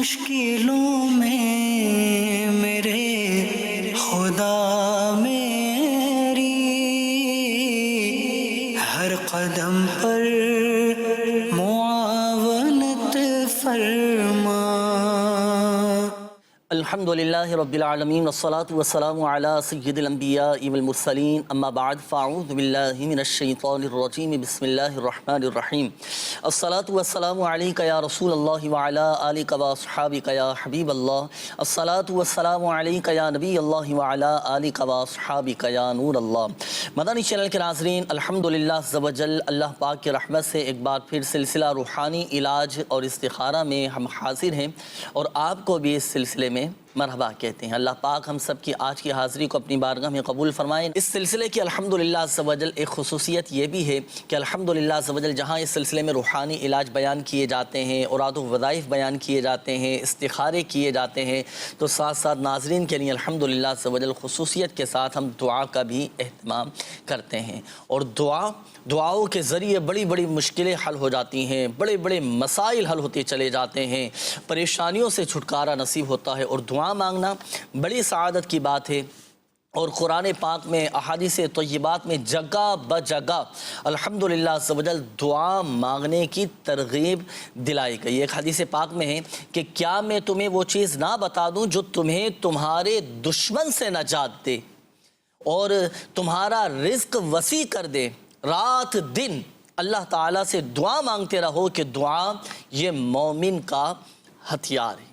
مشکلوں میں میرے خدا میری ہر قدم پر معاونت فرما. الحمدللہ رب العالمین والصلاة والسلام علی سید الانبیاء والمرسلین اما بعد فاعوذ باللہ من الشیطان الرجیم بسم اللہ الرحمن الرحیم. الصلاة والسلام علیکہ یا رسول اللہ وعلی آلکہ واصحابکہ یا حبیب اللہ. الصلاة والسلام علیکہ یا نبی اللہ وعلی آلکہ واصحابکہ یا نور اللہ. مدنی چینل کے ناظرین، الحمدللہ عز و جل اللہ پاک کی رحمت سے ایک بار پھر سلسلہ روحانی علاج اور استخارہ میں ہم حاضر ہیں اور آپ کو بھی اس سلسلے میں مرحبا کہتے ہیں. اللہ پاک ہم سب کی آج کی حاضری کو اپنی بارگاہ میں قبول فرمائیں. اس سلسلے کی الحمدللہ عز و جل ایک خصوصیت یہ بھی ہے کہ الحمدللہ عز و جل جہاں اس سلسلے میں روحانی علاج بیان کیے جاتے ہیں، اوراد و وظائف بیان کیے جاتے ہیں، استخارے کیے جاتے ہیں، تو ساتھ ساتھ ناظرین کے لیے الحمدللہ عز و جل خصوصیت کے ساتھ ہم دعا کا بھی اہتمام کرتے ہیں. اور دعاؤں کے ذریعے بڑی بڑی مشکلیں حل ہو جاتی ہیں، بڑے بڑے مسائل حل ہوتے چلے جاتے ہیں، پریشانیوں سے چھٹکارا نصیب ہوتا ہے. اور دعا مانگنا بڑی سعادت کی بات ہے. اور قرآن پاک میں احادیث طیبات میں جگہ بجگہ الحمدللہ عز و جل دعا مانگنے کی ترغیب دلائی گئی. ایک حدیث پاک میں ہے کہ کیا میں تمہیں وہ چیز نہ بتا دوں جو تمہیں تمہارے دشمن سے نجات دے اور تمہارا رزق وسیع کر دے. رات دن اللہ تعالیٰ سے دعا مانگتے رہو کہ دعا یہ مومن کا ہتھیار ہے.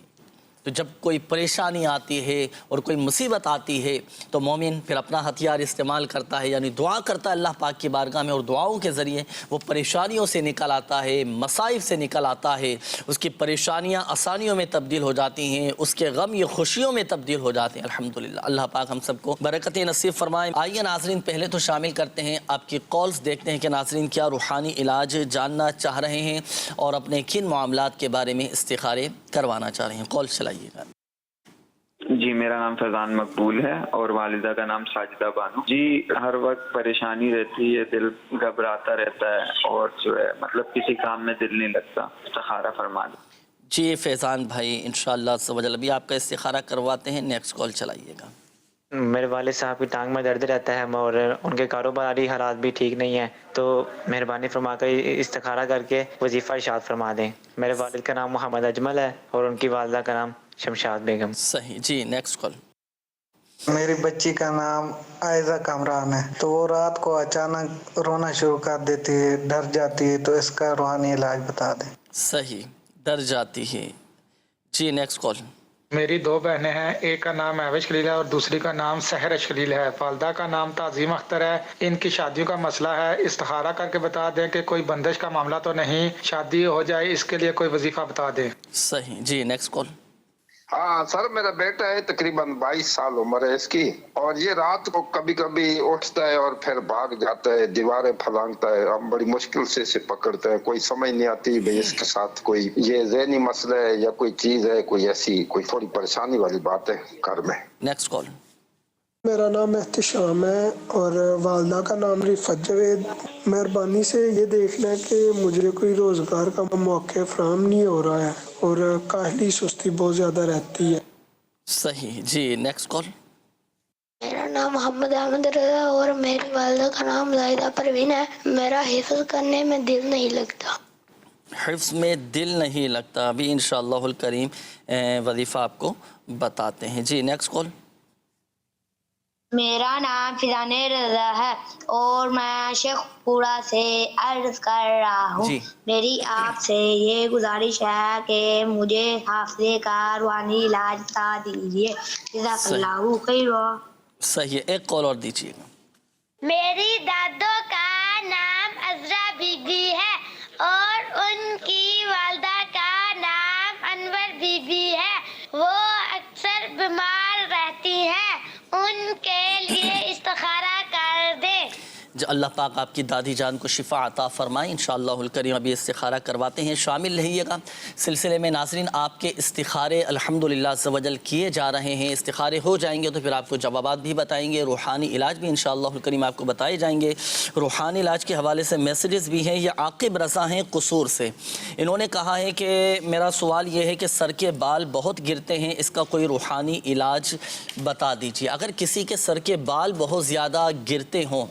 تو جب کوئی پریشانی آتی ہے اور کوئی مصیبت آتی ہے تو مومن پھر اپنا ہتھیار استعمال کرتا ہے، یعنی دعا کرتا ہے اللہ پاک کی بارگاہ میں، اور دعاؤں کے ذریعے وہ پریشانیوں سے نکل آتا ہے، مصائب سے نکل آتا ہے. اس کی پریشانیاں آسانیوں میں تبدیل ہو جاتی ہیں، اس کے غم یہ خوشیوں میں تبدیل ہو جاتے ہیں. الحمدللہ اللہ پاک ہم سب کو برکتیں نصیب فرمائیں. آئیے ناظرین پہلے تو شامل کرتے ہیں آپ کی کالز، دیکھتے ہیں کہ ناظرین کیا روحانی علاج جاننا چاہ رہے ہیں اور اپنے کن معاملات کے بارے میں استخارے کروانا چاہ رہے ہیں. کال چلائیے گا. جی میرا نام فیضان مقبول ہے اور والدہ کا نام ساجدہ بانو. جی ہر وقت پریشانی رہتی ہے، دل گھبراتا رہتا ہے اور جو ہے مطلب کسی کام میں دل نہیں لگتا. استخارہ فرما دیں. جی فیضان بھائی انشاءاللہ عز و جل ابھی آپ کا استخارہ کرواتے ہیں. نیکسٹ کال چلائیے گا. میرے والد صاحب کی ٹانگ میں درد رہتا ہے اور ان کے کاروباری حالات بھی ٹھیک نہیں ہیں، تو مہربانی فرما کر استخارہ کر کے وظیفہ ارشاد فرما دیں. میرے والد کا نام محمد اجمل ہے اور ان کی والدہ کا نام شمشاد بیگم. صحیح. جی نیکسٹ کال. میری بچی کا نام عائزہ کامران ہے، تو وہ رات کو اچانک رونا شروع کر دیتی ہے، ڈر جاتی ہے، تو اس کا روحانی علاج بتا دیں. صحیح، ڈر جاتی ہے. جی نیکسٹ کال. میری دو بہنیں ہیں، ایک کا نام ایوش خلیل ہے اور دوسری کا نام سحر خلیل ہے. والدہ کا نام تعظیم اختر ہے. ان کی شادیوں کا مسئلہ ہے، استخارہ کر کے بتا دیں کہ کوئی بندش کا معاملہ تو نہیں، شادی ہو جائے، اس کے لیے کوئی وظیفہ بتا دیں. صحیح. جی نیکسٹ کال. ہاں سر، میرا بیٹا ہے، تقریباً 22 سال عمر ہے اس کی، اور یہ رات کو کبھی کبھی اٹھتا ہے اور پھر بھاگ جاتا ہے، دیواریں پھلانگتا ہے. ہم بڑی مشکل سے اسے پکڑتے ہیں، کوئی سمجھ نہیں آتی بھئی اس کے ساتھ کوئی یہ ذہنی مسئلہ ہے یا کوئی چیز ہے، کوئی ایسی کوئی تھوڑی پریشانی والی بات ہے گھر میں. Next call. میرا نام احتشام ہے اور والدہ کا نام رفعت جاوید. مہربانی سے یہ دیکھنا ہے کہ مجھے کوئی روزگار کا موقع فراہم نہیں ہو رہا ہے اور کاہلی سستی بہت زیادہ رہتی ہے. صحیح. جی نیکسٹ کال. میرا نام محمد احمد رضا اور میری والدہ کا نام زاہدہ پروین ہے. میرا حفظ کرنے میں دل نہیں لگتا. حفظ میں دل نہیں لگتا. ابھی انشاءاللہ الکریم وظیفہ آپ کو بتاتے ہیں. جی نیکسٹ کال. میرا نام فیضان رضا ہے اور میں شیخ پورا سے عرض کر رہا ہوں. جی. میری آپ سے یہ گزارش ہے کہ مجھے حافظے کا روحانی علاج بتا دیجیے. جزاک اللہ خیر. صحیح. ایک کال اور دیجیے گا. میری دادو کا نام عذرا بی بی ہے اور ان کی والدہ کا نام انور بی بی ہے. وہ اکثر بیمار رہتی ہیں، ان کے لیے استخارہ کر دیں. اللہ پاک آپ کی دادی جان کو شفا عطا فرمائیں انشاءاللہ الکریم. ابھی استخارہ کرواتے ہیں, شامل رہیے گا سلسلے میں. ناظرین, آپ کے استخارے الحمدللہ عز و جل کیے جا رہے ہیں. استخارے ہو جائیں گے تو پھر آپ کو جوابات بھی بتائیں گے, روحانی علاج بھی انشاءاللہ الکریم آپ کو بتائے جائیں گے. روحانی علاج کے حوالے سے میسیجز بھی ہیں. یہ عاقب رضا ہیں قصور سے. انہوں نے کہا ہے کہ میرا سوال یہ ہے کہ سر کے بال بہت گرتے ہیں, اس کا کوئی روحانی علاج بتا دیجیے. اگر کسی کے سر کے بال بہت زیادہ گرتے ہوں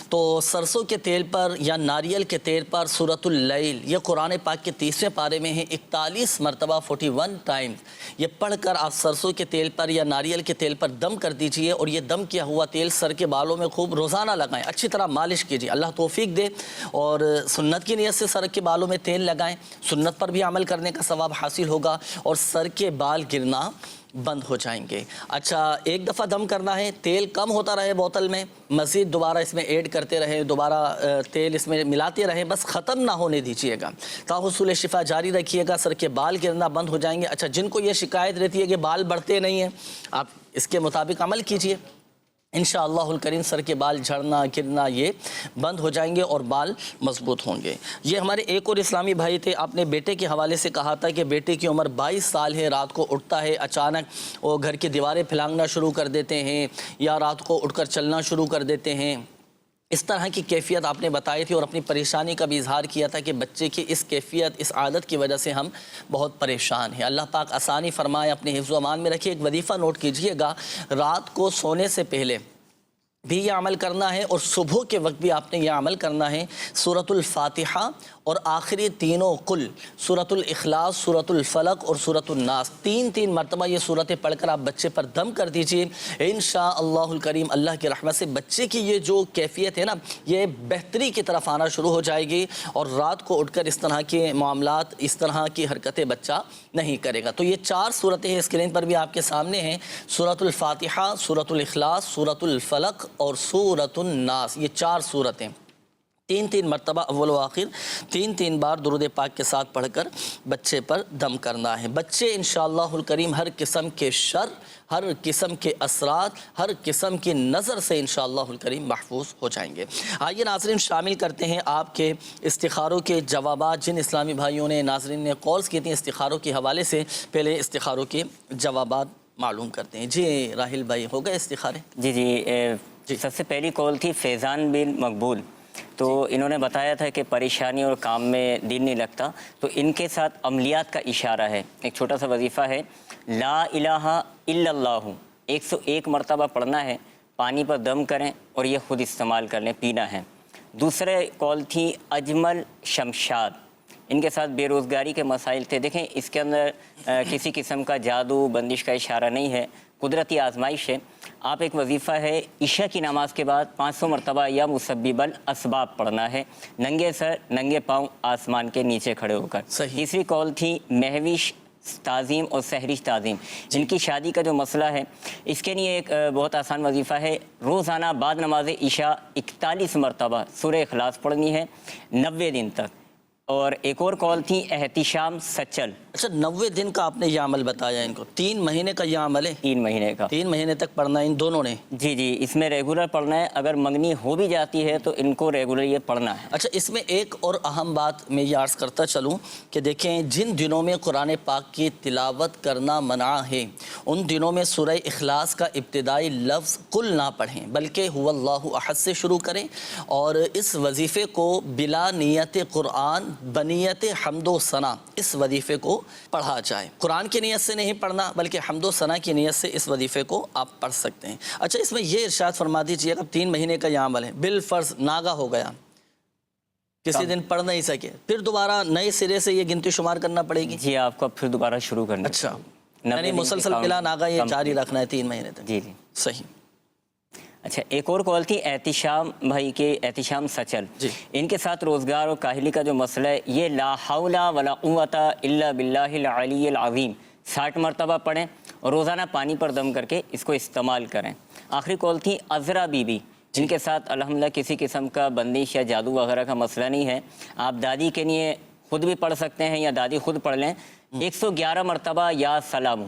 تو سرسوں کے تیل پر یا ناریل کے تیل پر سورۃ اللیل یہ قرآن پاک کے 30ویں پارے میں ہے 41 مرتبہ 41 ٹائم یہ پڑھ کر آپ سرسوں کے تیل پر یا ناریل کے تیل پر دم کر دیجئے, اور یہ دم کیا ہوا تیل سر کے بالوں میں خوب روزانہ لگائیں, اچھی طرح مالش کیجئے. اللہ توفیق دے, اور سنت کی نیت سے سر کے بالوں میں تیل لگائیں, سنت پر بھی عمل کرنے کا ثواب حاصل ہوگا اور سر کے بال گرنا بند ہو جائیں گے. اچھا, ایک دفعہ دم کرنا ہے, تیل کم ہوتا رہے بوتل میں, مزید دوبارہ اس میں ایڈ کرتے رہیں, دوبارہ تیل اس میں ملاتے رہیں, بس ختم نہ ہونے دیجیے گا. تا حصول شفا جاری رکھیے گا, سر کے بال گرنا بند ہو جائیں گے. اچھا, جن کو یہ شکایت رہتی ہے کہ بال بڑھتے نہیں ہیں, آپ اس کے مطابق عمل کیجیے, انشاءاللہ الکریم سر کے بال جھڑنا گرنا یہ بند ہو جائیں گے اور بال مضبوط ہوں گے. یہ ہمارے ایک اور اسلامی بھائی تھے, آپ نے بیٹے کے حوالے سے کہا تھا کہ بیٹے کی عمر 22 سال ہے, رات کو اٹھتا ہے, اچانک وہ گھر کی دیواریں پھلانگنا شروع کر دیتے ہیں یا رات کو اٹھ کر چلنا شروع کر دیتے ہیں. اس طرح کی کیفیت آپ نے بتائی تھی اور اپنی پریشانی کا بھی اظہار کیا تھا کہ بچے کی اس کیفیت اس عادت کی وجہ سے ہم بہت پریشان ہیں. اللہ پاک آسانی فرمائے, اپنے حفظ و امان میں رکھیے. ایک وظیفہ نوٹ کیجئے گا, رات کو سونے سے پہلے بھی یہ عمل کرنا ہے اور صبح کے وقت بھی آپ نے یہ عمل کرنا ہے. سورۃ الفاتحہ اور آخری تینوں قل, سورۃ الاخلاص, سورۃ الفلق اور سورۃ الناس, 3 مرتبہ یہ صورتیں پڑھ کر آپ بچے پر دم کر دیجئے. انشاءاللہ الکریم اللہ کی رحمت سے بچے کی یہ جو کیفیت ہے نا, یہ بہتری کی طرف آنا شروع ہو جائے گی اور رات کو اٹھ کر اس طرح کے معاملات, اس طرح کی حرکتیں بچہ نہیں کرے گا. تو یہ 4 صورتیں اسکرین پر بھی آپ کے سامنے ہیں, سورۃ الفاتحہ, سورۃ الاخلاص, سورۃ الفلق اور سورۃ الناس. یہ 4 صورتیں 3 مرتبہ اول و آخر 3 بار درود پاک کے ساتھ پڑھ کر بچے پر دم کرنا ہے. بچے انشاءاللہ الکریم ہر قسم کے شر, ہر قسم کے اثرات, ہر قسم کی نظر سے انشاءاللہ الکریم محفوظ ہو جائیں گے. آئیے ناظرین شامل کرتے ہیں آپ کے استخاروں کے جوابات. جن اسلامی بھائیوں نے ناظرین نے کالز کی تھیں استخاروں کے حوالے سے, پہلے استخاروں کے جوابات معلوم کرتے ہیں. جی راہیل بھائی, ہو گئے استخارے؟ جی سب سے پہلی کال تھی فیضان بن مقبول. تو انہوں نے بتایا تھا کہ پریشانی اور کام میں دل نہیں لگتا, تو ان کے ساتھ عملیات کا اشارہ ہے. ایک چھوٹا سا وظیفہ ہے, لا الہ الا اللہ 101 مرتبہ پڑھنا ہے, پانی پر دم کریں اور یہ خود استعمال کر لیں, پینا ہے. دوسرے کال تھی اجمل شمشاد, ان کے ساتھ بے روزگاری کے مسائل تھے. دیکھیں اس کے اندر کسی قسم کا جادو بندش کا اشارہ نہیں ہے, قدرتی آزمائش ہے. آپ ایک وظیفہ ہے, عشاء کی نماز کے بعد 500 مرتبہ یا مسبب الاسباب پڑھنا ہے, ننگے سر ننگے پاؤں آسمان کے نیچے کھڑے ہو کر. تیسری کال تھی مہوش تعظیم اور سحرش تعظیم, جن کی شادی کا جو مسئلہ ہے, اس کے لیے ایک بہت آسان وظیفہ ہے, روزانہ بعد نماز عشاء 41 مرتبہ سورہ اخلاص پڑھنی ہے 90 دن تک. اور ایک اور کال تھی احتشام سچل. اچھا 90 دن کا آپ نے یہ عمل بتایا ان کو, 3 مہینے کا یہ عمل ہے؟ 3 مہینے کا, 3 مہینے تک پڑھنا ہے ان دونوں نے؟ جی اس میں ریگولر پڑھنا ہے. اگر منگنی ہو بھی جاتی ہے تو ان کو ریگولر یہ پڑھنا ہے. اچھا اس میں ایک اور اہم بات میں یہ عرض کرتا چلوں کہ دیکھیں جن دنوں میں قرآن پاک کی تلاوت کرنا منع ہے, ان دنوں میں سورہ اخلاص کا ابتدائی لفظ قل نہ پڑھیں بلکہ هو اللہ احد سے شروع کریں, اور اس وظیفے کو بلا نیت قرآن بنیت حمد و ثنا اس وظیفے کو پڑھا جائے. قرآن کی نیت سے نہیں پڑھنا بلکہ حمد و ثنا کی نیت سے اس وظیفے کو آپ پڑھ سکتے ہیں. اچھا اس میں یہ ارشاد فرما دیجیے اب 3 مہینے کا یہ عمل ہے, بالفرض ناگا ہو گیا, کسی دن پڑھ نہیں سکے, پھر دوبارہ نئے سرے سے یہ گنتی شمار کرنا پڑے گی؟ جی آپ کو پھر دوبارہ شروع کرنا. اچھا یعنی مسلسل بلا ناگا یہ جاری رکھنا ہے 3 مہینے تک؟ جی صحیح. اچھا ایک اور کال تھی احتشام بھائی کے, احتشام سچل. ان کے ساتھ روزگار اور کاہلی کا جو مسئلہ ہے, یہ لا حول ولا قوت الا باللہ العلی العظیم 60 مرتبہ پڑھیں اور روزانہ پانی پر دم کر کے اس کو استعمال کریں. آخری کال تھی عذرا بی بی, جن کے ساتھ الحمدللہ کسی قسم کا بندش یا جادو وغیرہ کا مسئلہ نہیں ہے. آپ دادی کے لیے خود بھی پڑھ سکتے ہیں یا دادی خود پڑھ لیں. 111 مرتبہ یا سلام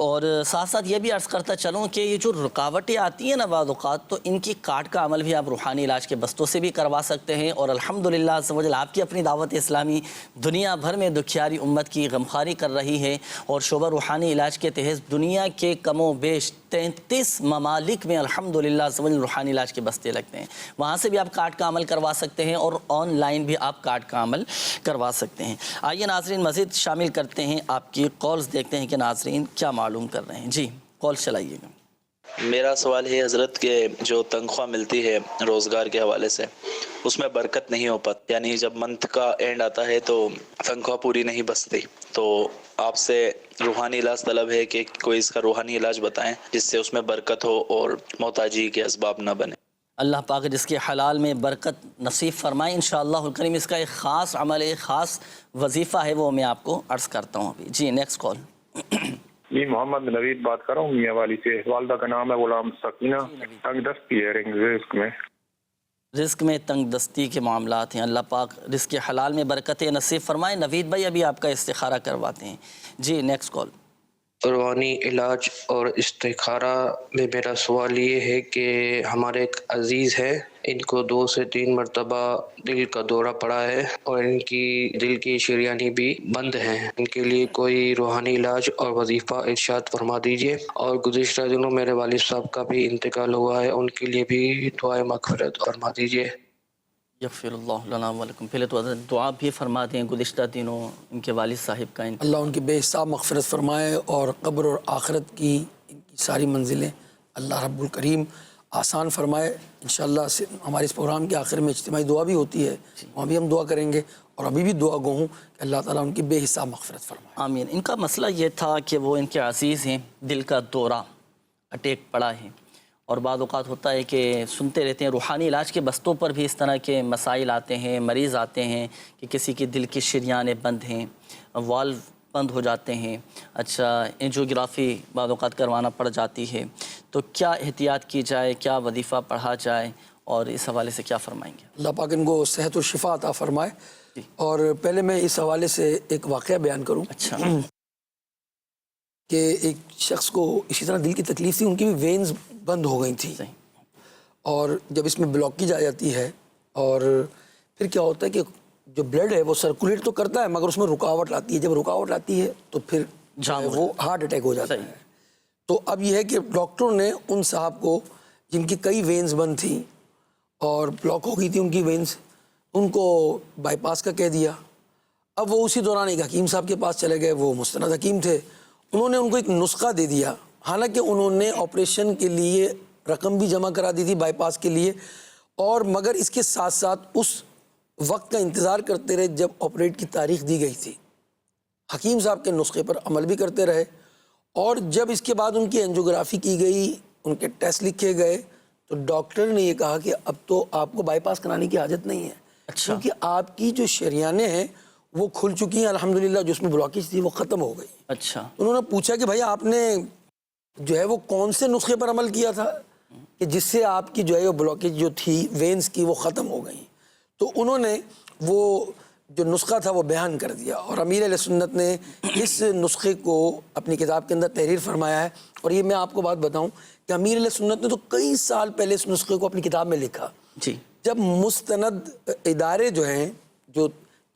اور ساتھ ساتھ یہ بھی عرض کرتا چلوں کہ یہ جو رکاوٹیں آتی ہیں نا بعض اوقات، تو ان کی کاٹ کا عمل بھی آپ روحانی علاج کے بستوں سے بھی کروا سکتے ہیں. اور الحمدللہ عز و جل آپ کی اپنی دعوت اسلامی دنیا بھر میں دکھیاری امت کی غمخواری کر رہی ہے، اور شعبہ روحانی علاج کے تحت دنیا کے کم و بیش 33 ممالک میں الحمدللہ عز و جل روحانی علاج کے بستے لگتے ہیں. وہاں سے بھی آپ کارڈ کا عمل کروا سکتے ہیں، اور آن لائن بھی آپ کارڈ کا عمل کروا سکتے ہیں. آئیے ناظرین مزید شامل کرتے ہیں آپ کی کالز، دیکھتے ہیں کہ ناظرین کیا معلوم کر رہے ہیں. جی کال چلائیے گا. میرا سوال ہے حضرت کہ جو تنخواہ ملتی ہے روزگار کے حوالے سے، اس میں برکت نہیں ہو پاتی، یعنی جب منتھ کا اینڈ آتا ہے تو تنخواہ پوری نہیں بچتی. تو آپ سے روحانی علاج طلب ہے کہ کوئی اس کا روحانی علاج بتائیں جس سے اس میں برکت ہو اور محتاجی کے اسباب نہ بنے. اللہ پاک جس کے حلال میں برکت نصیب فرمائے انشاءاللہ الکریم. اس کا ایک خاص عمل، ایک خاص وظیفہ ہے، وہ میں آپ کو عرض کرتا ہوں ابھی. جی نیکسٹ کال. جی محمد نوید بات کر رہا ہوں میاں والی سے. والدہ کا نام ہے غلام سکینہ. تنگ دستی ہے رزق میں، رزق میں تنگ دستی کے معاملات ہیں. اللہ پاک رزق کے حلال میں برکت نصیب فرمائے. نوید بھائی ابھی آپ کا استخارہ کرواتے ہیں. جی نیکسٹ کال. روحانی علاج اور استخارہ میں میرا سوال یہ ہے کہ ہمارے ایک عزیز ہے، ان کو 2 سے 3 مرتبہ دل کا دورہ پڑا ہے اور ان کی دل کی شریانی بھی بند ہیں. ان کے لیے کوئی روحانی علاج اور وظیفہ ارشاد فرما دیجیے. اور گزشتہ دنوں میرے والد صاحب کا بھی انتقال ہوا ہے، ان کے لیے بھی دعائے مغفرت فرما دیجیے. یغفر اللہ لنا ولکم. پہلے تو دعا بھی فرما دیں. گزشتہ دنوں ان کے والد صاحب کا اللہ ان کی بے حساب مغفرت فرمائے، اور قبر اور آخرت کی ان کی ساری منزلیں اللہ رب الکریم آسان فرمائے. انشاءاللہ ہمارے اس پروگرام کے آخر میں اجتماعی دعا بھی ہوتی ہے، وہاں بھی ہم دعا کریں گے، اور ابھی بھی دعا گو ہوں کہ اللہ تعالیٰ ان کی بے حساب مغفرت فرمائے. آمین. ان کا مسئلہ یہ تھا کہ وہ ان کے عزیز ہیں، دل کا دورہ اٹیک پڑا ہے، اور بعض اوقات ہوتا ہے کہ سنتے رہتے ہیں روحانی علاج کے بستوں پر بھی اس طرح کے مسائل آتے ہیں. مریض آتے ہیں کہ کسی کی دل کی شریانیں بند ہیں، والو بند ہو جاتے ہیں. اچھا اینجیوگرافی بعض اوقات کروانا پڑ جاتی ہے. تو کیا احتیاط کی جائے، کیا وظیفہ پڑھا جائے، اور اس حوالے سے کیا فرمائیں گے؟ اللہ پاک ان کو صحت و شفا عطا فرمائے. اور پہلے میں اس حوالے سے ایک واقعہ بیان کروں. اچھا. کہ ایک شخص کو اسی طرح دل کی تکلیف تھی، ان کی بھی وینز بند ہو گئی تھی، اور جب اس میں بلاکیج آ جاتی ہے، اور پھر کیا ہوتا ہے کہ جو بلڈ ہے وہ سرکولیٹ تو کرتا ہے مگر اس میں رکاوٹ آتی ہے. جب رکاوٹ آتی ہے تو پھر وہ ہارٹ اٹیک ہو جاتا ہے. تو اب یہ ہے کہ ڈاکٹروں نے ان صاحب کو جن کی کئی وینز بند تھیں اور بلاک ہو گئی تھی ان کی وینز، ان کو بائی پاس کا کہہ دیا. اب وہ اسی دوران ایک حکیم صاحب کے پاس چلے گئے، وہ مستند حکیم تھے. انہوں نے ان کو ایک نسخہ دے دیا، حالانکہ انہوں نے آپریشن کے لیے رقم بھی جمع کرا دی تھی بائی پاس کے لیے، اور مگر اس کے ساتھ ساتھ اس وقت کا انتظار کرتے رہے جب آپریٹ کی تاریخ دی گئی تھی. حکیم صاحب کے نسخے پر عمل بھی کرتے رہے، اور جب اس کے بعد ان کی اینجیوگرافی کی گئی، ان کے ٹیسٹ لکھے گئے، تو ڈاکٹر نے یہ کہا کہ اب تو آپ کو بائی پاس کرانے کی حاجت نہیں ہے. اچھا. کیونکہ آپ کی جو شریانیں ہیں وہ کھل چکی ہیں الحمدللہ، جو اس میں بلاکیج تھی وہ ختم ہو گئی. اچھا. انہوں نے پوچھا کہ بھائی آپ نے جو ہے وہ کون سے نسخے پر عمل کیا تھا کہ جس سے آپ کی جو ہے وہ بلاکیج جو تھی وینز کی وہ ختم ہو گئی. تو انہوں نے وہ جو نسخہ تھا وہ بیان کر دیا، اور امیر اہل سنت نے اس نسخے کو اپنی کتاب کے اندر تحریر فرمایا ہے. اور یہ میں آپ کو بات بتاؤں کہ امیر اہل سنت نے تو کئی سال پہلے اس نسخے کو اپنی کتاب میں لکھا. جی. جب مستند ادارے جو ہیں، جو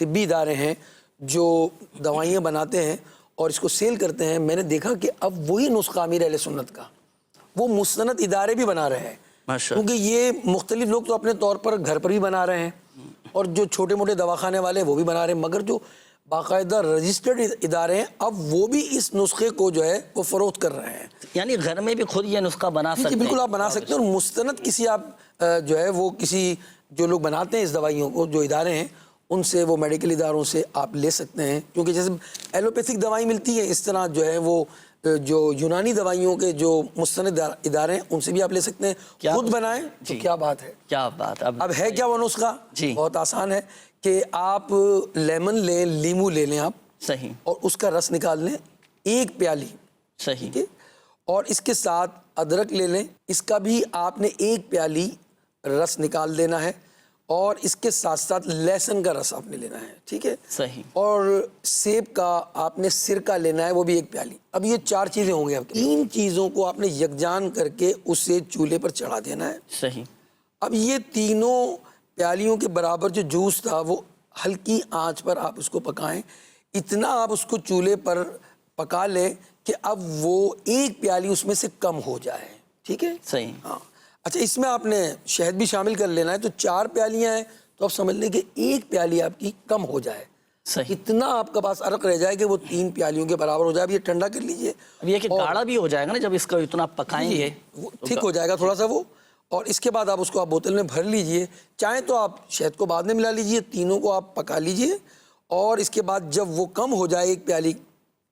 طبی ادارے ہیں جو دوائیاں بناتے ہیں اور اس کو سیل کرتے ہیں، میں نے دیکھا کہ اب وہی نسخہ امیر اہل سنت کا وہ مستند ادارے بھی بنا رہے ہیں. کیونکہ یہ مختلف لوگ تو اپنے طور پر گھر پر بھی بنا رہے ہیں، اور جو چھوٹے موٹے دواخانے والے وہ بھی بنا رہے ہیں، مگر جو باقاعدہ رجسٹرڈ ادارے ہیں اب وہ بھی اس نسخے کو جو ہے وہ فروخت کر رہے ہیں. یعنی گھر میں بھی خود یہ نسخہ بنا سکتے ہیں. بالکل آپ بنا سکتے ہیں، اور مستند کسی آپ جو ہے وہ کسی جو لوگ بناتے ہیں اس دوائیوں کو، جو ادارے ہیں ان سے، وہ میڈیکل اداروں سے آپ لے سکتے ہیں. کیونکہ جیسے ایلوپیتھک دوائی ملتی ہے، اس طرح جو ہے وہ جو یونانی دوائیوں کے جو مستند ادارے ہیں ان سے بھی آپ لے سکتے ہیں. خود بنائیں تو کیا بات ہے، کیا بات. اب ہے کیا وہ نسخہ؟ بہت آسان ہے کہ آپ لیمن لیں، لیمو لے لیں آپ، صحیح، اور اس کا رس نکال لیں 1 پیالی، صحیح، اور اس کے ساتھ ادرک لے لیں، اس کا بھی آپ نے 1 پیالی رس نکال دینا ہے. اور اس کے ساتھ ساتھ لہسن کا رس آپ نے لینا ہے، ٹھیک ہے، صحیح، اور سیب کا آپ نے سرکہ لینا ہے، وہ بھی 1 پیالی۔ اب یہ 4 چیزیں ہوں گی آپ کی، 3 چیزوں کو آپ نے یکجان کر کے اسے چولہے پر چڑھا دینا ہے۔ صحیح۔ اب یہ تینوں پیالیوں کے برابر جو جوس تھا وہ ہلکی آنچ پر آپ اس کو پکائیں، اتنا آپ اس کو چولہے پر پکا لیں کہ اب وہ 1 پیالی اس میں سے کم ہو جائے، ٹھیک ہے، صحیح، ہاں۔ اچھا، اس میں آپ نے شہد بھی شامل کر لینا ہے، تو 4 پیالیاں ہیں تو آپ سمجھ لیں کہ 1 پیالی آپ کی کم ہو جائے، صحیح، اتنا آپ کا پاس عرق رہ جائے کہ وہ 3 پیالیوں کے برابر ہو جائے۔ اب یہ ٹھنڈا کر لیجئے، اب یہ کہ گاڑھا بھی ہو جائے گا نا جب اس کو اتنا پکائیں گے، وہ ٹھیک ہو جائے گا تھوڑا سا وہ، اور اس کے بعد آپ اس کو بوتل میں بھر لیجئے، چاہیں تو آپ شہد کو بعد میں ملا لیجئے، تینوں کو آپ پکا لیجئے، اور اس کے بعد جب وہ کم ہو جائے 1 پیالی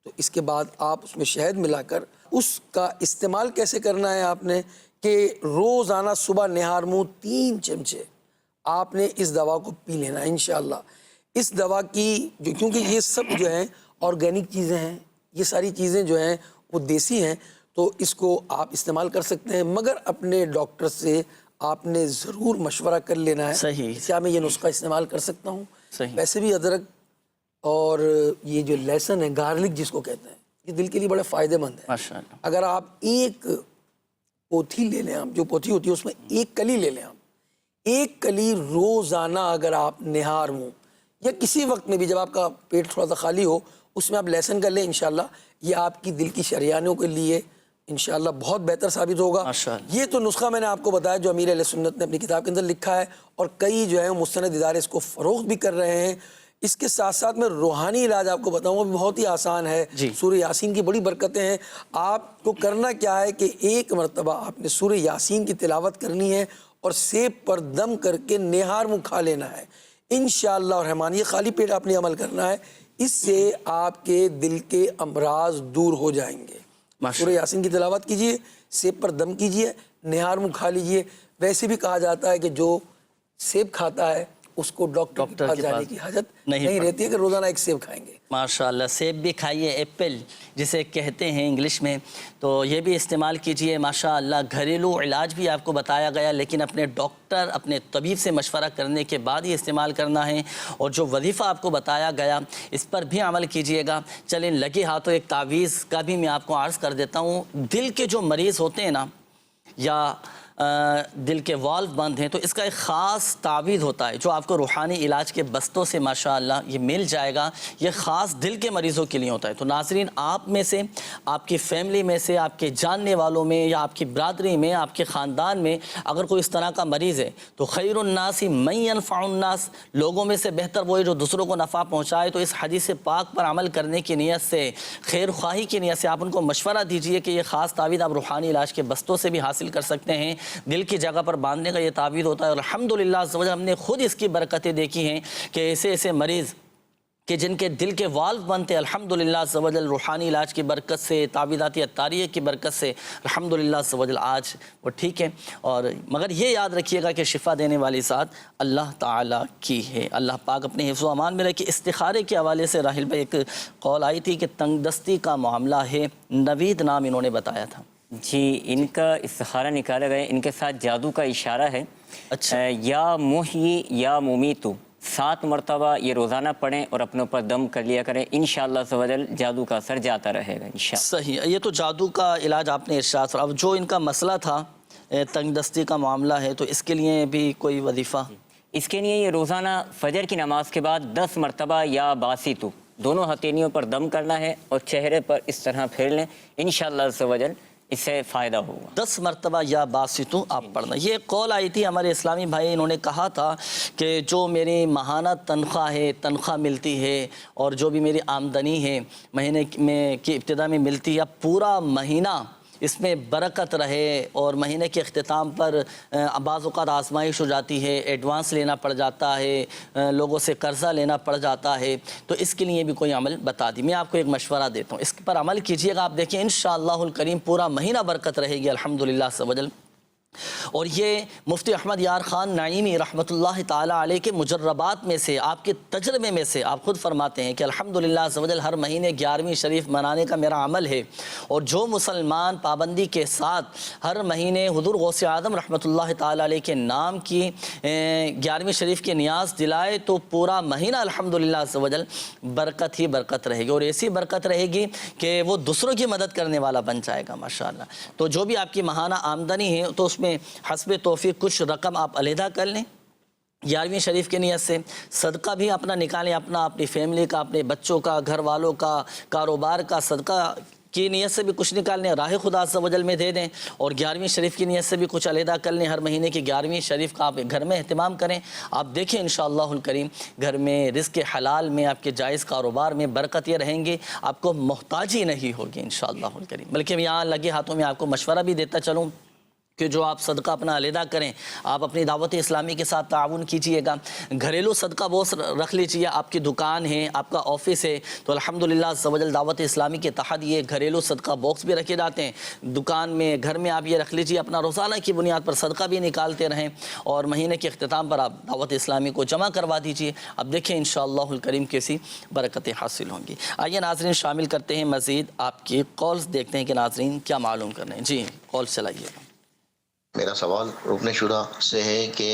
تو اس کے بعد آپ اس میں شہد ملا کر اس کا استعمال کیسے کرنا ہے آپ نے کہ روزانہ صبح نہار منہ 3 چمچے آپ نے اس دوا کو پی لینا ہے انشاءاللہ۔ اس دوا کی جو، کیونکہ یہ سب جو ہیں آرگینک چیزیں ہیں، یہ ساری چیزیں جو ہیں وہ دیسی ہیں، تو اس کو آپ استعمال کر سکتے ہیں، مگر اپنے ڈاکٹر سے آپ نے ضرور مشورہ کر لینا ہے صحیح، کیا میں یہ نسخہ استعمال کر سکتا ہوں۔ صحیح، ویسے بھی ادرک اور یہ جو لہسن ہے، گارلک جس کو کہتے ہیں، یہ دل کے لیے بڑے فائدہ مند ہے۔ ماشاءاللہ، اگر آپ 1 پوتھی لے لیں، آپ جو پوتھی ہوتی ہے اس میں 1 کلی لے لیں، آپ 1 کلی روزانہ اگر آپ نہار منہ یا کسی وقت میں بھی جب آپ کا پیٹ تھوڑا سا خالی ہو اس میں آپ لہسن کر لیں، انشاءاللہ یہ آپ کی دل کی شریانوں کے لیے انشاءاللہ بہت بہتر ثابت ہوگا۔ یہ تو نسخہ میں نے آپ کو بتایا جو امیر اہل سنت نے اپنی کتاب کے اندر لکھا ہے، اور کئی جو ہیں مستند ادارے اس کو فروغ بھی کر رہے ہیں۔ اس کے ساتھ ساتھ میں روحانی علاج آپ کو بتاؤں، وہ بھی بہت ہی آسان ہے۔ سورہ یاسین کی بڑی برکتیں ہیں۔ آپ کو کرنا کیا ہے کہ 1 مرتبہ آپ نے سورہ یاسین کی تلاوت کرنی ہے اور سیب پر دم کر کے نہار منہ کھا لینا ہے انشاءاللہ الرحمن۔ یہ خالی پیٹ آپ نے عمل کرنا ہے، اس سے آپ کے دل کے امراض دور ہو جائیں گے۔ سورہ یاسین کی تلاوت کیجئے، سیب پر دم کیجئے، نہار منہ کھا لیجئے۔ ویسے بھی کہا جاتا ہے کہ جو سیب کھاتا ہے اس کو ڈاکٹر کے پاس جانے کی حاجت نہیں رہتی ہے کہ روزانہ 1 سیب کھائیں گے۔ ماشاءاللہ، سیب بھی کھائیے، ایپل جسے کہتے ہیں انگلش میں، تو یہ بھی استعمال کیجئے ماشاءاللہ۔ گھریلو علاج بھی آپ کو بتایا گیا، لیکن اپنے ڈاکٹر، اپنے طبیب سے مشورہ کرنے کے بعد ہی استعمال کرنا ہے، اور جو وظیفہ آپ کو بتایا گیا اس پر بھی عمل کیجئے گا۔ چلیں لگے ہاتھوں ایک تعویذ کا بھی میں آپ کو عرض کر دیتا ہوں۔ دل کے جو مریض ہوتے ہیں نا، یا دل کے والو بند ہیں، تو اس کا ایک خاص تعویذ ہوتا ہے جو آپ کو روحانی علاج کے بستوں سے ماشاءاللہ یہ مل جائے گا۔ یہ خاص دل کے مریضوں کے لیے ہوتا ہے۔ تو ناظرین، آپ میں سے، آپ کی فیملی میں سے، آپ کے جاننے والوں میں یا آپ کی برادری میں، آپ کے خاندان میں اگر کوئی اس طرح کا مریض ہے تو خیر الناس من ينفع الناس، لوگوں میں سے بہتر وہ ہے جو دوسروں کو نفع پہنچائے۔ تو اس حدیث پاک پر عمل کرنے کی نیت سے، خیر خواہی کی نیت سے آپ ان کو مشورہ دیجئے کہ یہ خاص تعویذ آپ روحانی علاج کے بستوں سے بھی حاصل کر سکتے ہیں۔ دل کی جگہ پر باندھنے کا یہ تعویذ ہوتا ہے، اور الحمدللہ عز و جل ہم نے خود اس کی برکتیں دیکھی ہیں کہ ایسے ایسے مریض کہ جن کے دل کے والو بنتے، الحمدللہ عز و جل روحانی علاج کی برکت سے، تعویذاتی عطاریہ کی برکت سے الحمدللہ عز و جل آج وہ ٹھیک ہے۔ اور مگر یہ یاد رکھیے گا کہ شفا دینے والی ذات اللہ تعالیٰ کی ہے۔ اللہ پاک اپنے حفظ و امان میں رکھے۔ استخارے کے حوالے سے راحل بھائی ایک قول آئی تھی کہ تنگ دستی کا معاملہ ہے، نوید نام انہوں نے بتایا تھا۔ جی، ان کا استخارہ نکالا گیا، ان کے ساتھ جادو کا اشارہ ہے۔ اچھا، یا محیی یا ممیتو 7 مرتبہ یہ روزانہ پڑھیں اور اپنے اوپر دم کر لیا کریں، انشاءاللہ عز و جل جادو کا اثر جاتا رہے گا انشاءاللہ۔ صحیح، یہ تو جادو کا علاج آپ نے ارشاد فرمایا۔ اب جو ان کا مسئلہ تھا تنگ دستی کا معاملہ ہے، تو اس کے لیے بھی کوئی وظیفہ؟ اس کے لیے یہ روزانہ فجر کی نماز کے بعد 10 مرتبہ یا باسطو دونوں ہتھیلیوں پر دم کرنا ہے اور چہرے پر اس طرح پھیر لیں، انشاءاللہ عز و جل اس سے فائدہ ہوگا۔ 10 مرتبہ یا باسطو آپ پڑھنا۔ یہ قول آئی تھی ہمارے اسلامی بھائی، انہوں نے کہا تھا کہ جو میری ماہانہ تنخواہ ہے، تنخواہ ملتی ہے، اور جو بھی میری آمدنی ہے مہینے میں کی ابتدا میں ملتی ہے، پورا مہینہ اس میں برکت رہے، اور مہینے کے اختتام پر بعض اوقات آزمائش ہو جاتی ہے، ایڈوانس لینا پڑ جاتا ہے، لوگوں سے قرضہ لینا پڑ جاتا ہے، تو اس کے لیے بھی کوئی عمل بتا دی۔ میں آپ کو ایک مشورہ دیتا ہوں، اس پر عمل کیجئے گا، آپ دیکھیں انشاءاللہ الکریم پورا مہینہ برکت رہے گی الحمدللہ عز و جل۔ اور یہ مفتی احمد یار خان نعیمی رحمۃ اللہ تعالیٰ علیہ کے مجربات میں سے، آپ کے تجربے میں سے آپ خود فرماتے ہیں کہ الحمدللہ عز و جل ہر مہینے 11ویں شریف منانے کا میرا عمل ہے، اور جو مسلمان پابندی کے ساتھ ہر مہینے حضور غوث اعظم رحمۃ اللہ تعالیٰ علیہ کے نام کی 11ویں شریف کی نیاز دلائے تو پورا مہینہ الحمدللہ عز و جل برکت ہی برکت رہے گی، اور ایسی برکت رہے گی کہ وہ دوسروں کی مدد کرنے والا بن جائے گا ماشاءاللہ۔ تو جو بھی آپ کی ماہانہ آمدنی ہے تو اس میں حسب توفیق کچھ رقم آپ علیحدہ کر لیں 11ویں شریف کی نیت سے، صدقہ بھی اپنا نکالیں، اپنی فیملی کا، اپنے بچوں کا، گھر والوں کا، کاروبار کا صدقہ کی نیت سے بھی کچھ نکال لیں، راہ خدا عز و جل میں دے دیں، اور 11ویں شریف کی نیت سے بھی کچھ علیحدہ کر لیں۔ ہر مہینے کی 11ویں شریف کا آپ گھر میں اہتمام کریں، آپ دیکھیں انشاءاللہ الکریم گھر میں رزق حلال میں، آپ کے جائز کاروبار میں برکت یہ رہیں گی، آپ کو محتاجی نہیں ہوگی انشاءاللہ الکریم۔ بلکہ میں یہاں لگے ہاتھوں میں آپ کو مشورہ بھی دیتا چلوں کہ جو آپ صدقہ اپنا علیحدہ کریں، آپ اپنی دعوت اسلامی کے ساتھ تعاون کیجئے گا، گھریلو صدقہ باکس رکھ لیجئے، آپ کی دکان ہے، آپ کا آفس ہے تو الحمدللہ عز و جل دعوت اسلامی کے تحت یہ گھریلو صدقہ باکس بھی رکھے جاتے ہیں، دکان میں، گھر میں آپ یہ رکھ لیجئے، اپنا روزانہ کی بنیاد پر صدقہ بھی نکالتے رہیں، اور مہینے کے اختتام پر آپ دعوت اسلامی کو جمع کروا دیجئے۔ اب دیکھیں انشاءاللہ الکریم کیسی برکتیں حاصل ہوں گی۔ آئیے ناظرین شامل کرتے ہیں مزید آپ کی کالز، دیکھتے ہیں کہ ناظرین کیا معلوم کر رہے ہیں۔ جی کال چلائیے۔ میرا سوال رکن شورا سے ہے کہ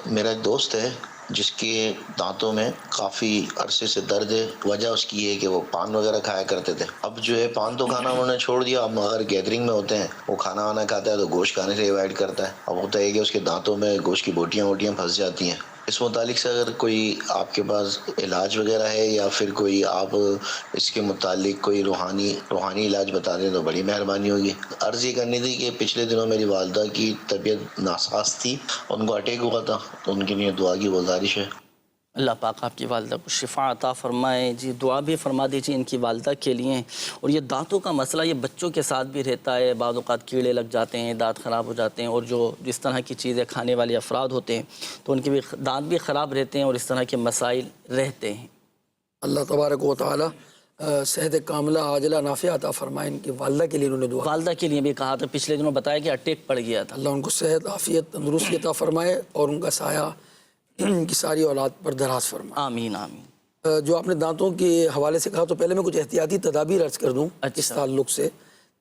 میرا ایک دوست ہے جس کے دانتوں میں کافی عرصے سے درد ہے، وجہ اس کی ہے کہ وہ پان وغیرہ کھایا کرتے تھے، اب جو ہے پان تو کھانا انہوں نے چھوڑ دیا، اب اگر گیدرنگ میں ہوتے ہیں وہ کھانا وانا کھاتا ہے تو گوشت کھانے سے ایوائڈ کرتا ہے، اب ہوتا ہے کہ اس کے دانتوں میں گوشت کی بوٹیاں پھنس جاتی ہیں۔ اس متعلق سے اگر کوئی آپ کے پاس علاج وغیرہ ہے یا پھر کوئی آپ اس کے متعلق کوئی روحانی علاج بتا دیں تو بڑی مہربانی ہوگی۔ عرض یہ کرنی تھی کہ پچھلے دنوں میری والدہ کی طبیعت ناساز تھی، ان کو اٹیک ہوا تھا، تو ان کے لیے دعا کی گزارش ہے۔ اللہ پاک آپ کی والدہ کو شفا عطا فرمائے۔ جی دعا بھی فرما دیجیے ان کی والدہ کے لیے۔ اور یہ دانتوں کا مسئلہ یہ بچوں کے ساتھ بھی رہتا ہے، بعض اوقات کیڑے لگ جاتے ہیں، دانت خراب ہو جاتے ہیں، اور جو جس طرح کی چیزیں کھانے والے افراد ہوتے ہیں تو ان کے بھی دانت بھی خراب رہتے ہیں اور اس طرح کے مسائل رہتے ہیں۔ اللہ تبارک و تعالی صحت کاملہ عاجلہ نافعہ عطا فرمائے۔ ان کی والدہ کے لیے انہوں نے دعا، والدہ کے لیے بھی کہا تھا، پچھلے دنوں بتایا کہ اٹیک پڑ گیا تھا، اللہ ان کو صحت عافیت تندرستی عطا فرمائے اور ان کا سایہ ان کی ساری اولاد پر دراز فرمائے، آمین آمین۔ جو آپ نے دانتوں کے حوالے سے کہا تو پہلے میں کچھ احتیاطی تدابیر عرض کر دوں اس تعلق سے،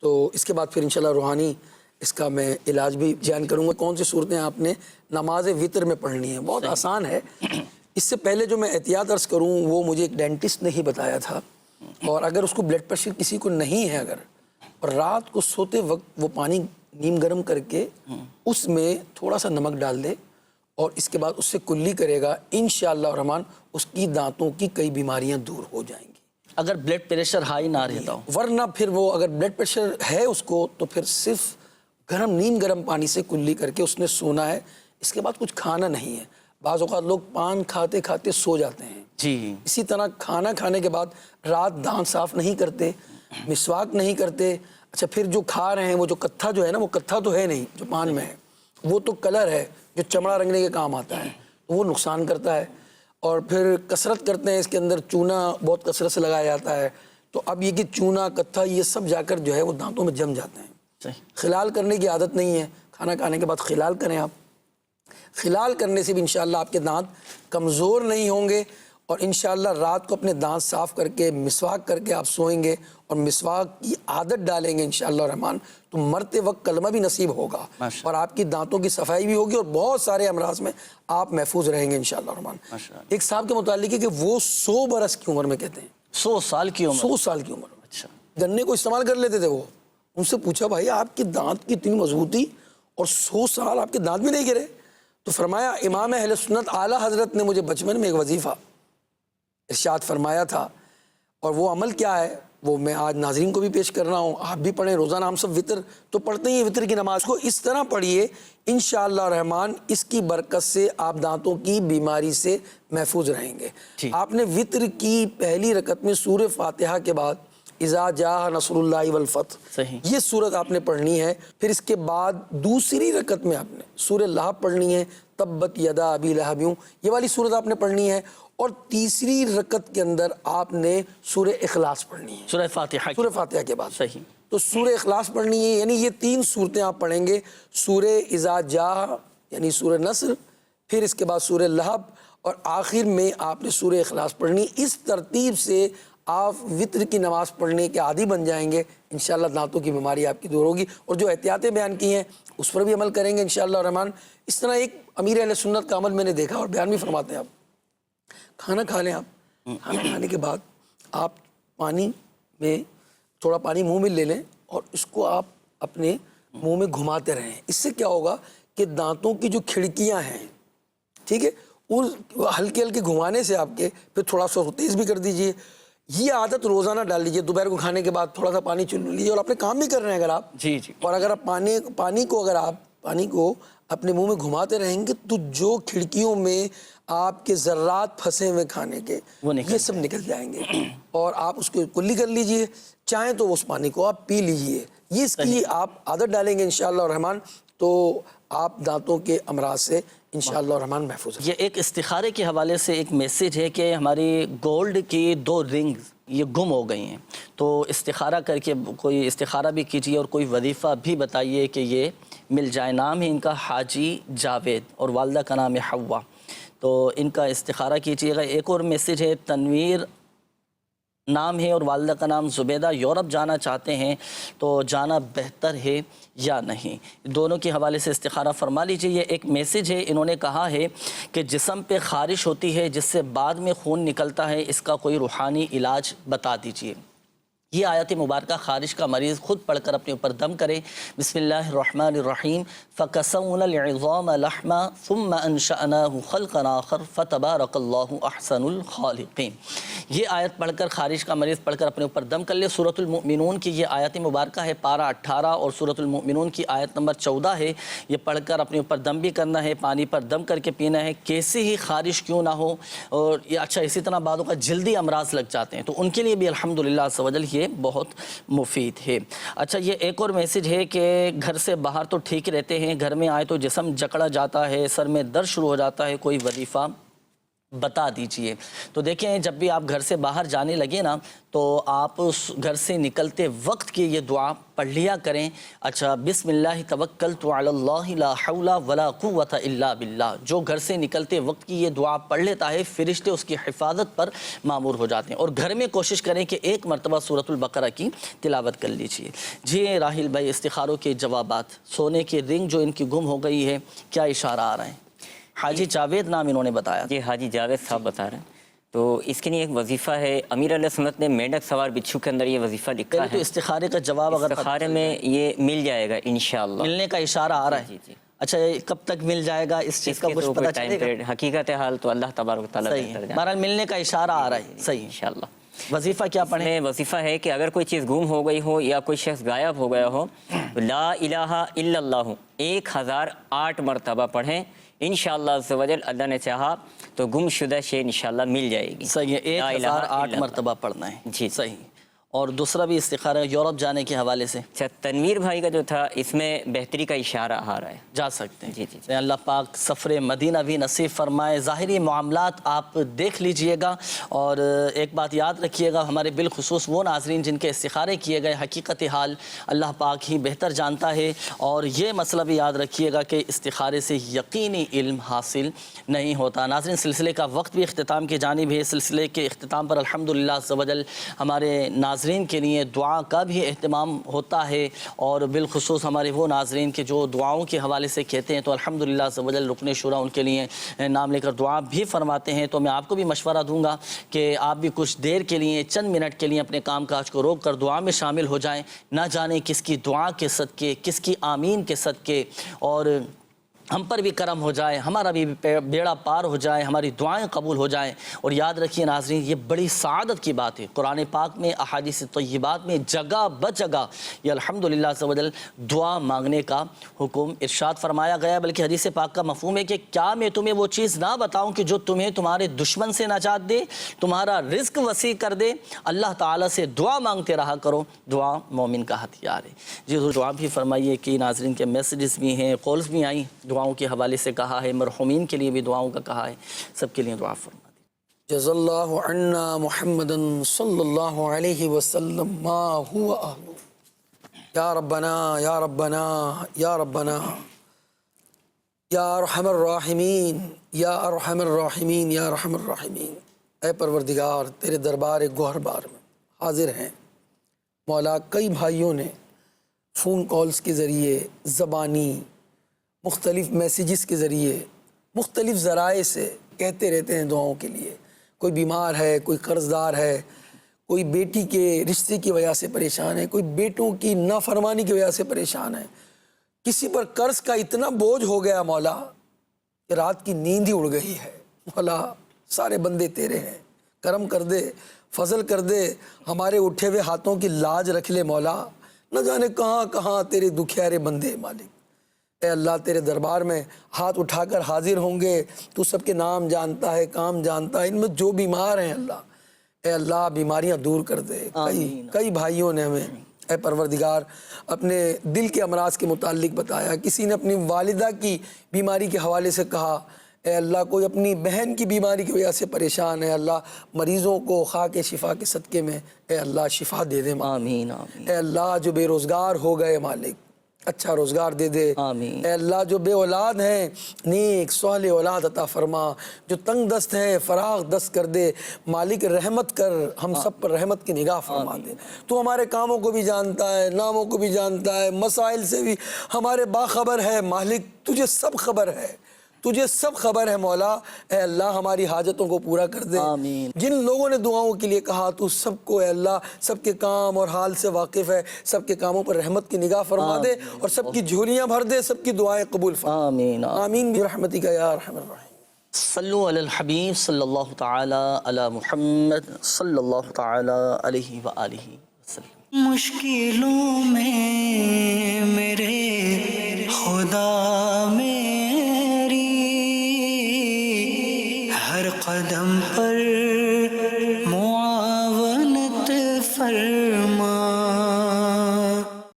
تو اس کے بعد پھر انشاءاللہ روحانی اس کا میں علاج بھی بیان کروں گا۔ کون سی صورتیں آپ نے نماز وطر میں پڑھنی ہیں، بہت آسان ہے۔ اس سے پہلے جو میں احتیاط عرض کروں وہ مجھے ایک ڈینٹسٹ نے ہی بتایا تھا، اور اگر اس کو بلڈ پریشر کسی کو نہیں ہے اگر، اور رات کو سوتے وقت وہ پانی نیم گرم کر کے اس میں تھوڑا سا نمک ڈال دے اور اس کے بعد اس سے کلی کرے گا، انشاءاللہ الرحمن اس کی دانتوں کی کئی بیماریاں دور ہو جائیں گی، اگر بلڈ پریشر ہائی نہ رہتا ہو۔ ورنہ پھر وہ اگر بلڈ پریشر ہے اس کو تو پھر صرف نیم گرم پانی سے کلی کر کے اس نے سونا ہے، اس کے بعد کچھ کھانا نہیں ہے۔ بعض اوقات لوگ پان کھاتے کھاتے سو جاتے ہیں، جی اسی طرح کھانا کھانے کے بعد رات دانت صاف نہیں کرتے، مسواک نہیں کرتے، اچھا پھر جو کھا رہے ہیں وہ جو کتھا جو ہے نا، وہ کتھا تو ہے نہیں جو پان میں ہے، وہ تو کلر ہے جو چمڑا رنگنے کے کام آتا ہے، وہ نقصان کرتا ہے۔ اور پھر کثرت کرتے ہیں، اس کے اندر چونا بہت کثرت سے لگایا جاتا ہے، تو اب یہ کہ چونا کتھا یہ سب جا کر جو ہے وہ دانتوں میں جم جاتے ہیں۔ خلال کرنے کی عادت نہیں ہے، کھانا کھانے کے بعد خلال کریں آپ، خلال کرنے سے بھی انشاءاللہ آپ کے دانت کمزور نہیں ہوں گے، اور انشاءاللہ رات کو اپنے دانت صاف کر کے مسواک کر کے آپ سوئیں گے اور مسواک کی عادت ڈالیں گے انشاءاللہ الرحمن، تو مرتے وقت کلمہ بھی نصیب ہوگا اور آپ کی دانتوں کی صفائی بھی ہوگی اور بہت سارے امراض میں آپ محفوظ رہیں گے انشاءاللہ الرحمن۔ ایک صاحب کے متعلق ہے کہ وہ 100 برس کی عمر میں کہتے ہیں، 100 سال کی عمر، 100 سال کی عمر میں اچھا گنے کو استعمال کر لیتے تھے وہ۔ ان سے پوچھا بھائی آپ کی دانت کی اتنی مضبوطی اور 100 سال آپ کے دانت بھی نہیں گرے؟ تو فرمایا امام اہل سنت اعلیٰ حضرت نے مجھے بچپن میں ایک وظیفہ ارشاد فرمایا تھا، اور وہ عمل کیا ہے وہ میں آج ناظرین کو بھی پیش کر رہا ہوں، آپ بھی پڑھیں۔ روزانہ ہم سب وطر تو پڑھتے ہی ہیں، وطر کی نماز کو اس طرح پڑھیے انشاءاللہ الرحمن، اس کی برکت سے آپ دانتوں کی بیماری سے محفوظ رہیں گے۔ آپ نے وطر کی پہلی رکعت میں سورہ فاتحہ کے بعد اذا جاء نصر اللہ والفتح یہ سورت آپ نے پڑھنی ہے، پھر اس کے بعد دوسری رکعت میں آپ نے سورہ لہب پڑھنی ہے، تبت یدا ابی لہب، یہ والی سورت آپ نے پڑھنی ہے، اور تیسری رکعت کے اندر آپ نے سورہ اخلاص پڑھنی ہے، سورہ فاتحہ کے بعد۔ صحیح۔ تو سورہ اخلاص پڑھنی ہے، یعنی یہ 3 صورتیں آپ پڑھیں گے، سورہ اذا جاء یعنی سورہ نصر، پھر اس کے بعد سورہ لہب، اور آخر میں آپ نے سورہ اخلاص پڑھنی۔ اس ترتیب سے آپ وطر کی نماز پڑھنے کے عادی بن جائیں گے، انشاءاللہ دانتوں کی بیماری آپ کی دور ہوگی، اور جو احتیاطیں بیان کی ہیں اس پر بھی عمل کریں گے انشاءاللہ الرحمن۔ اس طرح ایک امیر اہل سنت کا عمل میں نے دیکھا اور بیان بھی فرماتے ہیں، آپ کھانا کھا لیں، آپ کھانا کھانے کے بعد آپ پانی میں تھوڑا پانی منہ میں لے لیں اور اس کو آپ اپنے منہ میں گھماتے رہیں۔ اس سے کیا ہوگا کہ دانتوں کی جو کھڑکیاں ہیں، ٹھیک ہے، اس ہلکے ہلکے گھمانے سے آپ کے پھر تھوڑا سا تیز بھی کر دیجئے۔ یہ عادت روزانہ ڈال لیجئے، دوپہر کو کھانے کے بعد تھوڑا سا پانی چل لیجئے، اور اپنے کام بھی کر رہے ہیں اگر آپ، جی جی، اور اگر آپ پانی کو اپنے منہ میں گھماتے رہیں گے تو جو کھڑکیوں میں آپ کے ذرات پھنسے ہوئے کھانے کے یہ سب نکل جائیں گے، اور آپ اس کو کلی کر لیجئے، چاہیں تو اس پانی کو آپ پی لیجئے۔ یہ اس کی آپ عادت ڈالیں گے انشاءاللہ الرحمن تو آپ دانتوں کے امراض سے انشاءاللہ الرحمن محفوظ ہیں۔ یہ ایک استخارے کے حوالے سے ایک میسیج ہے کہ ہماری گولڈ کی 2 رنگز یہ گم ہو گئی ہیں، تو استخارہ کر کے کوئی استخارہ بھی کیجیے اور کوئی وظیفہ بھی بتائیے کہ یہ مل جائے۔ نام ہے ان کا حاجی جاوید اور والدہ کا نام ہے حوا، تو ان کا استخارہ کیجیے گا۔ ایک اور میسیج ہے، تنویر نام ہے اور والدہ کا نام زبیدہ، یورپ جانا چاہتے ہیں تو جانا بہتر ہے یا نہیں؟ دونوں کے حوالے سے استخارہ فرما لیجئے۔ یہ ایک میسیج ہے، انہوں نے کہا ہے کہ جسم پہ خارش ہوتی ہے جس سے بعد میں خون نکلتا ہے، اس کا کوئی روحانی علاج بتا دیجئے۔ یہ آیت مبارکہ خارش کا مریض خود پڑھ کر اپنے اوپر دم کرے۔ بسم اللہ الرحمن الرحیم، فَكَسَوْنَا الْعِظَامَ لَحْمًا ثُمَّ أَنشَأْنَاهُ خَلْقًا آخَرَ فَتَبَارَكَ اللَّهُ أَحْسَنُ الْخَالِقِينَ۔ یہ آیت پڑھ کر خارش کا مریض پڑھ کر اپنے اوپر دم کر لے۔ سورۃ المؤمنون کی یہ آیت مبارکہ ہے، پارہ 18، اور سورۃ المؤمنون کی آیت نمبر 14 ہے۔ یہ پڑھ کر اپنے اوپر دم بھی کرنا ہے، پانی پر دم کر کے پینا ہے، کیسی ہی خارش کیوں نہ ہو۔ اور یہ اچھا، اسی طرح بعضوں کا جلدی امراض لگ جاتے ہیں تو ان کے لیے بھی الحمدللہ عز و جل یہ بہت مفید ہے۔ اچھا، یہ ایک اور میسیج ہے کہ گھر سے باہر تو ٹھیک رہتے ہیں، گھر میں آئے تو جسم جکڑا جاتا ہے، سر میں درد شروع ہو جاتا ہے، کوئی وظیفہ بتا دیجئے۔ تو دیکھیں، جب بھی آپ گھر سے باہر جانے لگے نا تو آپ اس گھر سے نکلتے وقت کی یہ دعا پڑھ لیا کریں۔ اچھا، بسم اللہ توکلت علی اللہ لا حول ولا قوت الا باللہ، جو گھر سے نکلتے وقت کی یہ دعا پڑھ لیتا ہے فرشتے اس کی حفاظت پر مامور ہو جاتے ہیں۔ اور گھر میں کوشش کریں کہ 1 مرتبہ سورۃ البقرہ کی تلاوت کر لیجئے۔ جی راحل بھائی، استخاروں کے جوابات، سونے کی رنگ جو ان کی گم ہو گئی ہے، کیا اشارہ آ رہا ہے؟ حاجی جاوید نام انہوں نے بتایا۔ جی، حاجی جاوید صاحب بتا رہے ہیں۔ تو اس کے لیے ایک وظیفہ ہے، امیر علیہ سنت نے مینڈک سوار بچھو کے اندر یہ وظیفہ لکھا ہے۔ تو استخارے کا جواب اگر استخارے میں یہ مل جائے گا انشاءاللہ، ملنے کا اشارہ آ رہا ہے۔ جی جی۔ اچھا، یہ کب تک مل جائے گا، اس چیز کا کچھ پتہ چلے گا؟ حقیقت حال تو اللہ تبارک و تعالیٰ صحیح ہے، بہرحال ملنے کا اشارہ آ رہا ہے۔ صحیح، انشاءاللہ۔ وظیفہ کیا پڑھیں؟ وظیفہ ہے کہ اگر کوئی چیز گم ہو گئی ہو یا کوئی شخص غائب ہو گیا ہو، لا الہ الا اللہ 1008 مرتبہ پڑھیں، انشاءاللہ عز و جل اللہ نے چاہا تو گم شدہ شے انشاءاللہ مل جائے گی۔ صحیح ہے، 1008 مرتبہ پڑھنا ہے۔ جی صحیح۔ اور دوسرا بھی استخارہ ہے یورپ جانے کے حوالے سے۔ اچھا، تنویر بھائی کا جو تھا اس میں بہتری کا اشارہ آ رہا ہے، جا سکتے ہیں۔ جی جی۔ اللہ پاک سفر مدینہ بھی نصیب فرمائے۔ ظاہری معاملات آپ دیکھ لیجئے گا، اور ایک بات یاد رکھیے گا، ہمارے بالخصوص وہ ناظرین جن کے استخارے کیے گئے، حقیقت حال اللہ پاک ہی بہتر جانتا ہے، اور یہ مسئلہ بھی یاد رکھیے گا کہ استخارے سے یقینی علم حاصل نہیں ہوتا۔ ناظرین، سلسلے کا وقت بھی اختتام کی جانب ہے۔ سلسلے کے اختتام پر الحمدللہ عز و جل ہمارے ناظرین کے لیے دعا کا بھی اہتمام ہوتا ہے، اور بالخصوص ہمارے وہ ناظرین کے جو دعاؤں کے حوالے سے کہتے ہیں تو الحمدللہ عز و جل رکن شورا ان کے لیے نام لے کر دعا بھی فرماتے ہیں۔ تو میں آپ کو بھی مشورہ دوں گا کہ آپ بھی کچھ دیر کے لیے، چند منٹ کے لیے اپنے کام کاج کو روک کر دعا میں شامل ہو جائیں۔ نہ جانے کس کی دعا کے صدقے، کس کی آمین کے صدقے، اور ہم پر بھی کرم ہو جائے، ہمارا بھی بیڑا پار ہو جائے، ہماری دعائیں قبول ہو جائیں۔ اور یاد رکھیے ناظرین، یہ بڑی سعادت کی بات ہے۔ قرآن پاک میں، احادیث طیبات میں جگہ بجگہ یہ الحمدللہ عز و جل دعا مانگنے کا حکم ارشاد فرمایا گیا، بلکہ حدیث پاک کا مفہوم ہے کہ کیا میں تمہیں وہ چیز نہ بتاؤں کہ جو تمہیں تمہارے دشمن سے نجات دے، تمہارا رزق وسیع کر دے؟ اللہ تعالیٰ سے دعا مانگتے رہا کرو، دعا مومن کا ہتھیار ہے۔ جی حضور، دعا بھی فرمائیے کہ ناظرین کے میسیجز بھی ہیں، کالز بھی آئیں، دعاؤں کے حوالے سے کہا ہے، مرحومین کے لیے بھی دعاؤں کا کہا ہے، سب کے لیے دعا فرما دی۔ جزا اللہ عنا محمدا صلی اللہ علیہ وسلم ما هو اہلہ۔ یا ربنا یا ربنا یا ربنا یا ارحم الراحمین یا ارحم الراحمین یا ارحم الراحمین۔ اے پروردگار، تیرے دربار گوہر بار میں حاضر ہیں مولا۔ کئی بھائیوں نے فون کالز کے ذریعے، زبانی مختلف میسیجز کے ذریعے، مختلف ذرائع سے کہتے رہتے ہیں دعاؤں کے لیے۔ کوئی بیمار ہے، کوئی قرض دار ہے، کوئی بیٹی کے رشتے کی وجہ سے پریشان ہے، کوئی بیٹوں کی نافرمانی کی وجہ سے پریشان ہے، کسی پر قرض کا اتنا بوجھ ہو گیا مولا کہ رات کی نیند ہی اڑ گئی ہے۔ مولا سارے بندے تیرے ہیں، کرم کر دے، فضل کر دے، ہمارے اٹھے ہوئے ہاتھوں کی لاج رکھ لے مولا۔ نہ جانے کہاں کہاں تیرے دکھیارے بندے مالک۔ اے اللہ تیرے دربار میں ہاتھ اٹھا کر حاضر ہوں گے، تو سب کے نام جانتا ہے، کام جانتا ہے۔ ان میں جو بیمار ہیں اللہ، اے اللہ بیماریاں دور کر دے۔ کئی بھائیوں نے ہمیں اے پروردگار اپنے دل کے امراض کے متعلق بتایا، کسی نے اپنی والدہ کی بیماری کے حوالے سے کہا، اے اللہ کوئی اپنی بہن کی بیماری کی وجہ سے پریشان ہے، اللہ مریضوں کو خاک شفا کے صدقے میں اے اللہ شفا دے دے آمین آمین۔ اے اللہ جو بے روزگار ہو گئے مالک اچھا روزگار دے دے۔ آمین۔ اے اللہ جو بے اولاد ہیں نیک صالح اولاد عطا فرما، جو تنگ دست ہیں فراغ دست کر دے مالک، رحمت کر، ہم سب پر رحمت کی نگاہ فرما دے۔ تو ہمارے کاموں کو بھی جانتا ہے، ناموں کو بھی جانتا ہے، مسائل سے بھی ہمارے باخبر ہے مالک، تجھے سب خبر ہے، تجھے سب خبر ہے مولا۔ اے اللہ ہماری حاجتوں کو پورا کر دے۔ آمین۔ جن لوگوں نے دعاؤں کے لیے کہا تو سب کو اے اللہ سب کے کام اور حال سے واقف ہے، سب کے کاموں پر رحمت کی نگاہ فرما دے اور سب کی جھولیاں بھر دے، سب کی دعائیں قبول فرما۔ آمین آمین برحمتک یا ارحم الراحمین۔ صلو علی الحبیب صلی اللہ تعالی علی محمد صلی اللہ تعالی علیہ وآلہ وسلم۔ مشکلوں میں